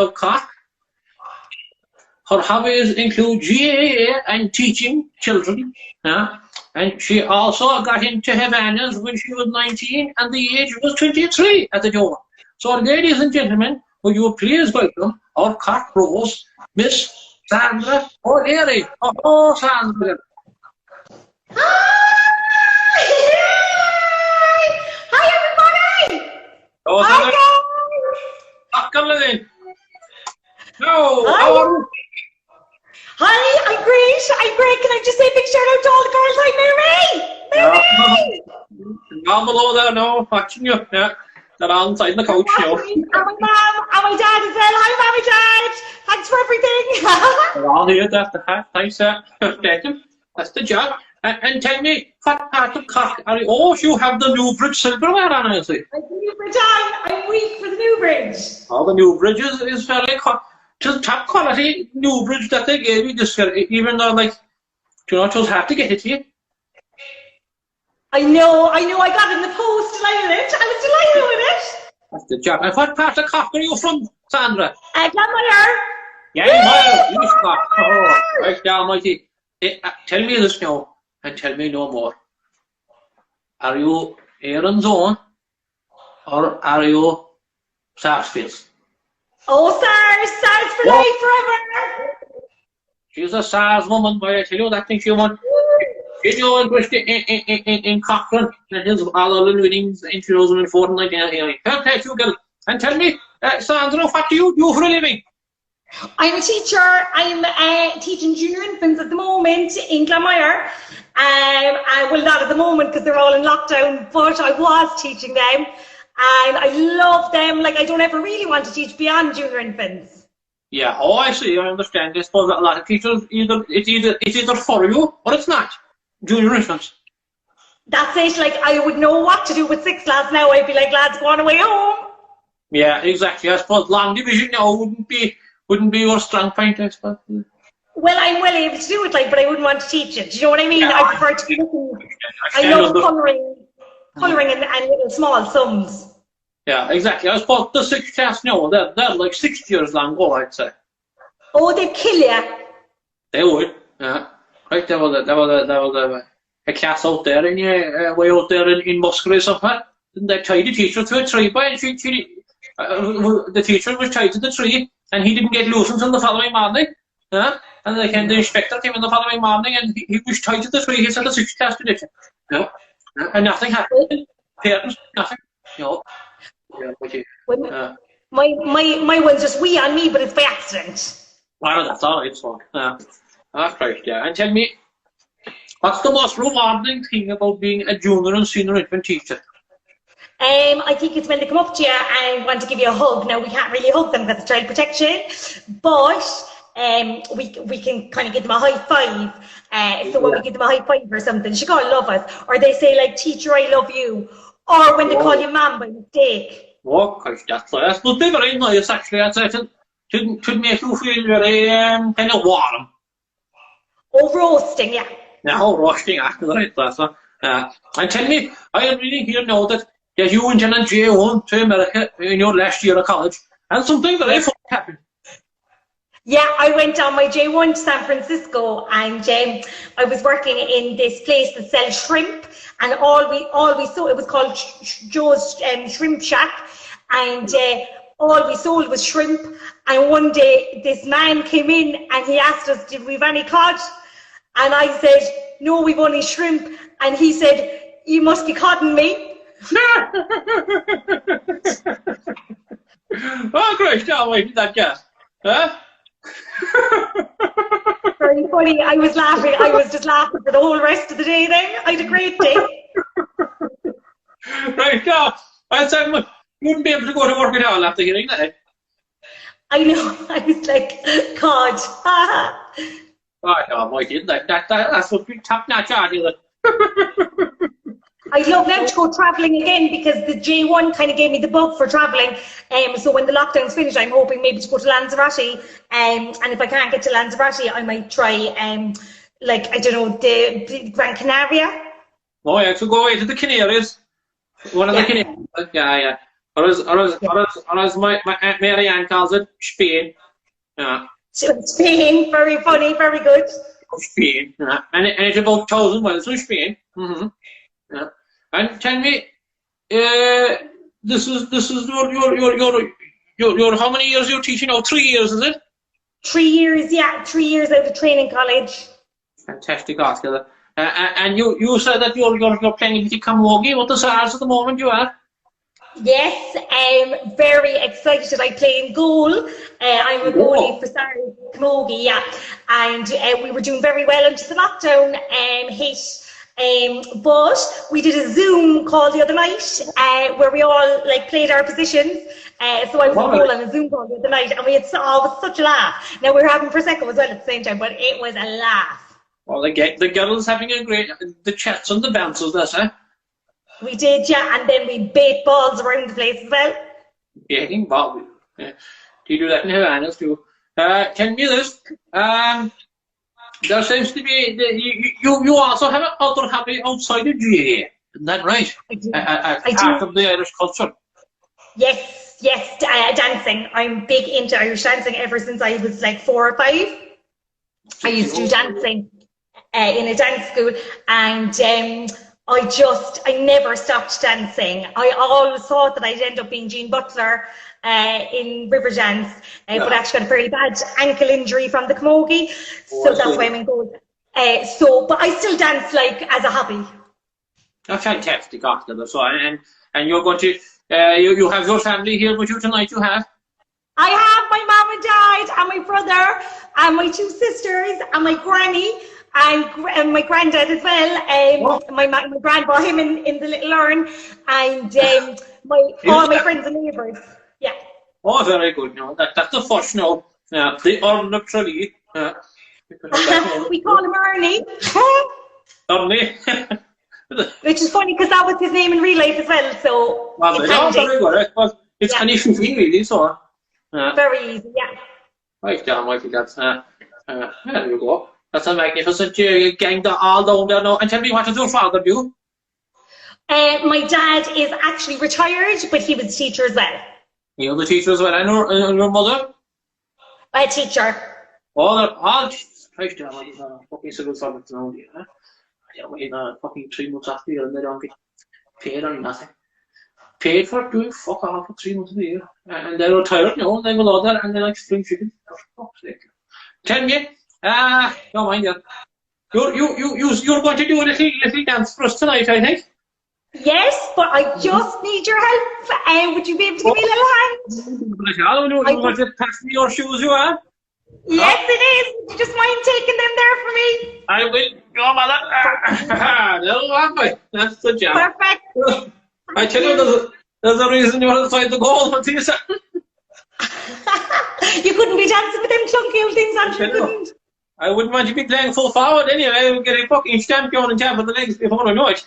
of Cork. Her hobbies include GAA and teaching children. And she also got into Havana's when she was 19 and the age was 23 at the door. So, ladies and gentlemen, will you please welcome our Cork Rose, Miss Sandra O'Leary. Oh, Sandra. Hi! Hi, everybody! Oh, Hi, guys! Come in. No, hi. how are you? Hi, I'm great. Can I just say a big shout out to all the girls like Mary? Down below there now, watching you. Yeah, they're on inside the couch now. And my mum and my dad as well. Hi, Mum and Dad. Thanks for everything. They're all here, that's the hat. Thanks, thank you. That's the job. And tell me, what part of Cork are you? Oh, you have the Newbridge silverware on, I see. I'm Newbridge on. I'm weak for the Newbridge. Oh, the Newbridge is very top quality Newbridge that they gave you this year, even though, like, you know, it was hard to get it here. I know, I got it in the post and I was delighted with it. That's the job. And what part of Cork are you from, Sandra? Glanmire. Yeah, East Cork. Oh, right down, mighty. Tell me this now, and tell me no more. Are you Aaron's own, or are you Sarsfields? Oh, SARS for life, forever. She's a SARS woman, but I tell you that thing she won. She won in Cochrane and his all the winnings in 2004 and 1989. Thank you, girl. And tell me, Sandra, what do you do for a living? I'm a teacher. I'm teaching junior infants at the moment in Glanmire. Well, not at the moment because they're all in lockdown, but I was teaching them. And I love them. Like, I don't ever really want to teach beyond junior infants. Yeah, oh, I see, I understand. I suppose a lot of teachers, it's either for you or it's not. Junior infants. That's it. Like, I would know what to do with 6th class now. I'd be like, lads, go on away home. Yeah, exactly. I suppose long division now wouldn't be your strong point, I suppose. Well, I'm well able to do it, like, but I wouldn't want to teach it. Do you know what I mean? Yeah, I prefer to be looking. I love colouring and little small sums. Yeah, exactly. I suppose the 6th class now, they're like 6 years long ago, I'd say. Oh, they'd kill you. They would, yeah. Right, there was a class out there, way out there in Musgrave somewhere. And they tied the teacher to a tree by, and the teacher was tied to the tree, and he didn't get loose until the following morning. Yeah? And the inspector came in the following morning, and he was tied to the tree. He said the 6th class did it. Yeah. And nothing happened. Parents, nothing. No. Yeah, my one's just wee on me, but it's by accident. Well, that's all right, so. That's right, yeah. And tell me, what's the most rewarding thing about being a junior and senior infant teacher? I think it's when they come up to you and want to give you a hug. Now, we can't really hug them because of child protection, but we can kind of give them a high five. So when we give them a high five or something, she gotta love us. Or they say, like, teacher, I love you. Or when they call you ma'am by mistake. Oh, gosh, that must be very nice, actually. I'd say to make you feel very kind of warm. Oh, roasting, yeah. No, roasting, actually, right, that's one. And tell me, I am reading here now that you went in on J1 to America in your last year of college, and something very fun happened. Yeah, I went on my J1 to San Francisco, and I was working in this place that sells shrimp, and all we saw, it was called Joe's Shrimp Shack, and all we sold was shrimp. And one day this man came in and he asked us, did we have any cod? And I said, no, we've only shrimp. And he said, you must be codding me. Oh, great, now wait, that guess. Huh? Very funny. I was laughing. I was just laughing for the whole rest of the day then. I had a great day. Right, now, I said, you wouldn't be able to go to work at all after hearing that. I know. I was like, God. Oh, no, my kid, that's what big top-notch argument. I'd love now to go travelling again because the J1 kind of gave me the bug for travelling. So when the lockdown's finished, I'm hoping maybe to go to Lanzarote. And if I can't get to Lanzarote, I might try, like, I don't know, the Gran Canaria. Oh, yeah, to go away to the Canaries. One of the Canaries. Yeah. or as my Aunt Mary Ann calls it, Spain. Spain, very funny, very good. Spain, and it's about 1,000 miles from Spain. And tell me, this is your how many years you're teaching now? 3 years, is it? 3 years, yeah, 3 years out of training college. Fantastic, Oscar. And you said that you're playing with the camogie. What the stars at the moment you are? Yes, I'm very excited. I play in goal. I'm a goalie for Stars Camogie, yeah. And we were doing very well until the lockdown hit. But we did a Zoom call the other night where we all played our positions. So I was in goal on a Zoom call the other night, and we had was such a laugh. Now we were having Prosecco as well at the same time, but it was a laugh. Well, the girls having a great the chats and the bounces, that's it. We did, yeah, and then we bait balls around the place as well. Baiting balls. Do you do that in Havana too? Tell me this. There seems to be you also have another hobby outside of GAA, isn't that right? I do. Part of the Irish culture. Yes, dancing. I'm big into Irish dancing ever since I was like 4 or 5. I used to do dancing in a dance school, and I never stopped dancing. I always thought that I'd end up being Jean Butler in river dance, but actually got a very bad ankle injury from the camogie, so that's why I'm in goal. But I still dance as a hobby. Oh, fantastic, Oscar. So, and you're going to you have your family here with you tonight. You have. I have my mom and dad and my brother and my 2 sisters and my granny. And my granddad as well. My grand brought him in the little urn, and all my friends and neighbours. Yeah. Oh, very good. No, that's the first now. The urn of Tralee. We call him Ernie. Ernie. Which is funny because that was his name in real life as well. So it's very good. It's an issue thing, really. So very easy. Yeah. Right, John. I think that's there you go. That's a magnificent gang all down there now. And tell me, what does your father do? My dad is actually retired, but he was a teacher as well. You were the teacher as well. And your mother? A teacher. All Jesus Christ, I'm like fucking civil servants now. I wait fucking 3 months after the year and they don't get paid or nothing. Paid for doing fuck off for 3 months of the year. And they're retired now, and they go out there and they're like spring chicken. For fuck's sake. Tell me. Don't mind that. You're going to do a little dance for us tonight, I think. Yes, but I just need your help. Would you be able to give me a little hand? You're going to pass me your shoes, you are? Yes, it is. Would you just mind taking them there for me? I will. Your mother. No, that's the job. Perfect. I tell you, there's a reason you're inside the goal. What you say? You couldn't be dancing with them clunky old things, Andrew. You couldn't. I wouldn't want you to be playing full forward anyway. We'll get a fucking champion on top of the legs before I know it.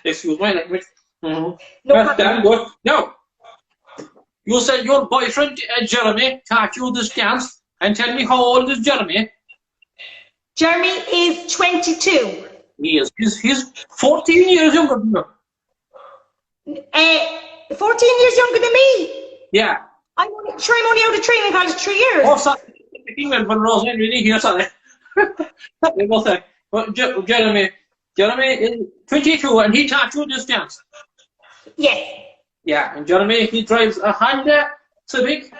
Excuse my language. No That's damn good. Now, you said your boyfriend Jeremy taught you this dance, and tell me how old is Jeremy? Jeremy is 22. He is. He's 14 years younger than you. 14 years younger than me? Yeah. I'm only out of training college 3 years. Oh, sorry. He went for Rose really here, sorry. They both say. But Jeremy is 22 and he taught you this dance. Yes. Yeah, and Jeremy, he drives a Honda Civic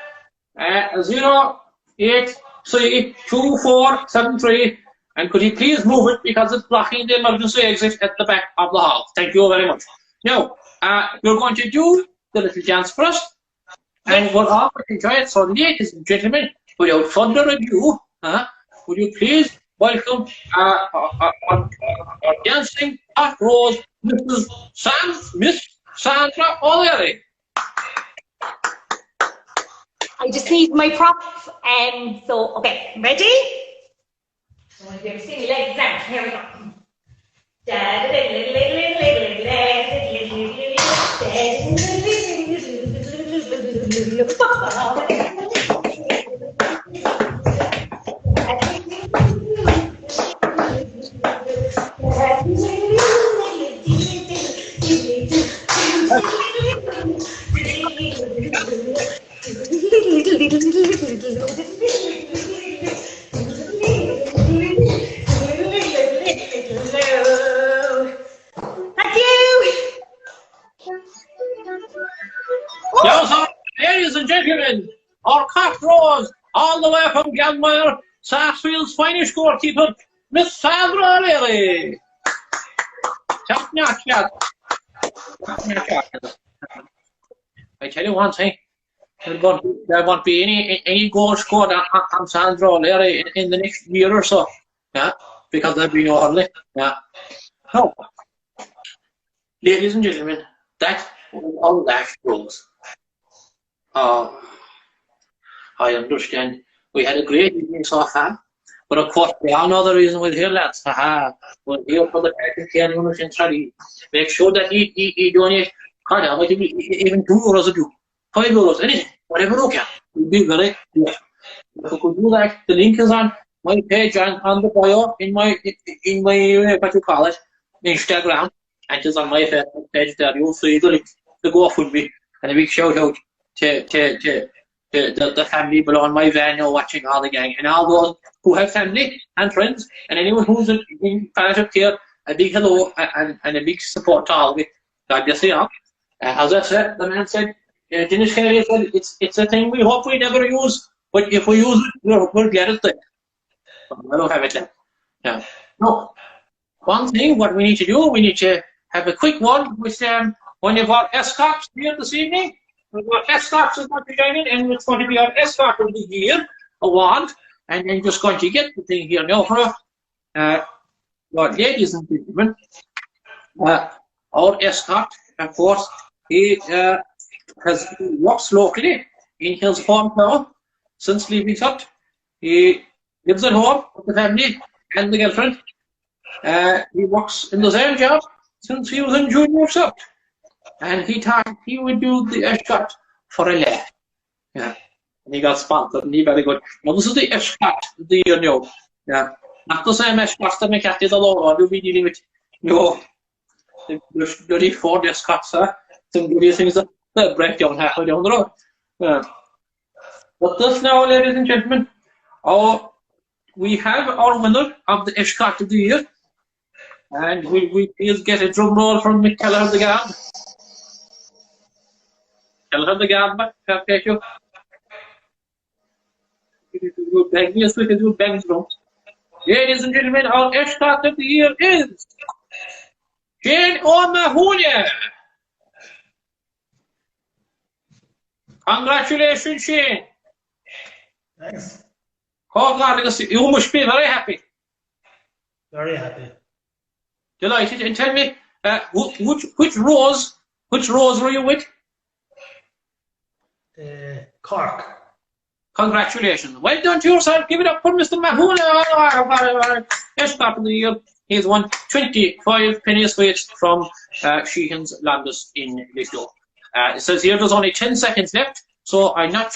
08C2473. And could he please move it because it's blocking the emergency exit at the back of the hall. Thank you very much. Now, you're going to do the little dance for us. And we'll all enjoy it. So, ladies and gentlemen, without further ado, would you please welcome our dancing hot rose, Miss Sandra O'Leary. I just need my props. So, okay, ready? I'm going to do silly legs now. Here we go. Yes, ladies and gentlemen, our cock rose all the way from Galmire, Sarsfield's finest goalkeeper, Miss Sandra Tralee. I tell you one thing, there won't be any goals scored on Sandra Tralee in the next year or so, yeah, because there'll be no hurling, yeah. So, ladies and gentlemen, that was all that goes. I understand we had a great evening so far, but of course we all know the reason we're here, lads. We're here for the care unit in Tralee. Make sure that you donate, even €2 a do, €5, anything, whatever you can. We'll be very good. If you could do that, the link is on my page on the bio in my what you call it, Instagram, and it's on my Facebook page there. You'll see the link to go off with me, and a big shout out to the family below on my van, watching all the gang, and all those who have family and friends, and anyone who's in palliative care, a big hello and a big support to all of it. God bless you all. As I said, the man said, Dennis Kennedy said, it's a thing we hope we never use, but if we use it, we'll get it there. I don't have it there. Yeah. No. One thing, what we need to do, we need to have a quick one with one of our escorts here this evening. Our escorts is going to join in, and it's going to be our escort of the year award, and then just going to get the thing here now for well, ladies and gentlemen, our escort, of course, he works locally in his hometown since leaving Sut. He lives at home with the family and the girlfriend. He works in the same job since he was in junior Sut. And he thought he would do the escort for a laugh. Yeah. And he got sponsored, and he very good. Now, this is the escort of the year now. Yeah. Not the same escort that McCarthy is alone, you'll be dealing with. No. There's bloody Ford escorts, some bloody things that break down halfway down the road. Yeah. But this now, ladies and gentlemen, we have our winner of the escort of the year. And we please get a drum roll from Keller of the Guard. Keller of the Guard, thank you. Ladies and gentlemen, our escort of the year is Shane O'Mahony. Congratulations, Shane. Thanks. Oh God, you must be very happy. Very happy. Delighted. And tell me, which rose were you with? Cork. Congratulations. Well done to yourself. Give it up for Mr. Mahoney. Escort of the year. He's won 25 penny sweets from Sheehan's Landis in Lisdore. It says here there's only 10 seconds left, so I'm not